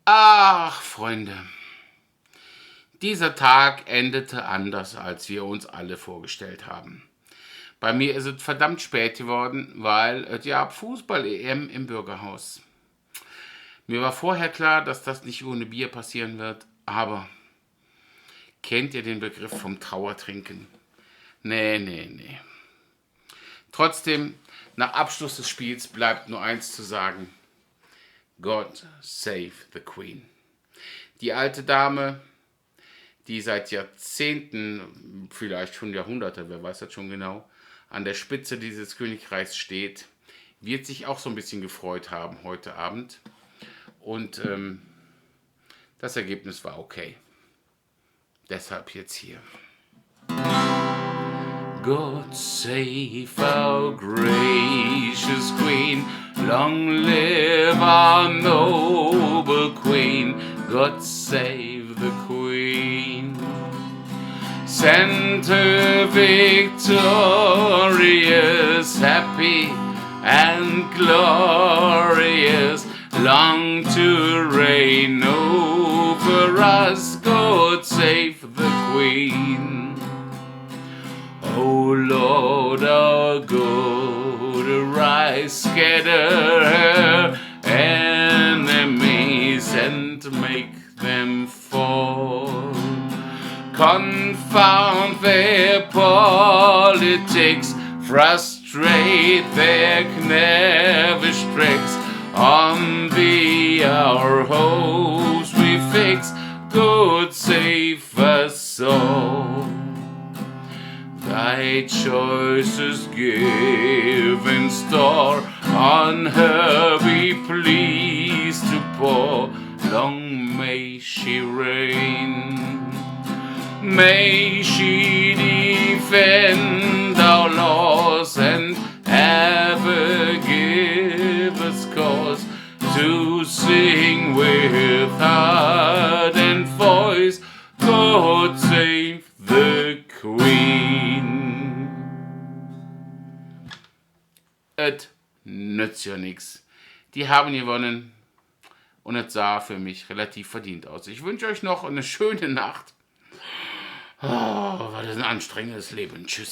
Ach, Freunde, dieser Tag endete anders, als wir uns alle vorgestellt haben. Bei mir ist es verdammt spät geworden, weil es gab Fußball-EM im Bürgerhaus. Mir war vorher klar, dass das nicht ohne Bier passieren wird, aber kennt ihr den Begriff vom Trauertrinken? Nee. Trotzdem, nach Abschluss des Spiels bleibt nur eins zu sagen: God save the Queen. Die alte Dame, die seit Jahrzehnten, vielleicht schon Jahrhunderte, wer weiß das schon genau, an der Spitze dieses Königreichs steht, wird sich auch so ein bisschen gefreut haben heute Abend. Und das Ergebnis war okay. Deshalb jetzt hier. God save our gracious Queen, long live our noble Queen, God save the Queen. Send her victorious, happy and glorious, long to reign over us, God save the Queen. O Lord our God, arise, scatter her enemies and make them fall. Confound their politics, frustrate their knavish tricks. On thee our hopes we fix, God save us all. Thy choices give in store, on her be pleased to pour. Long may she reign. May she defend our laws and ever give us cause to sing with heart and voice, God save the Queen. Et nützt ja nix. Die haben gewonnen und es sah für mich relativ verdient aus. Ich wünsche euch noch eine schöne Nacht. Oh, war das ein anstrengendes Leben. Tschüss.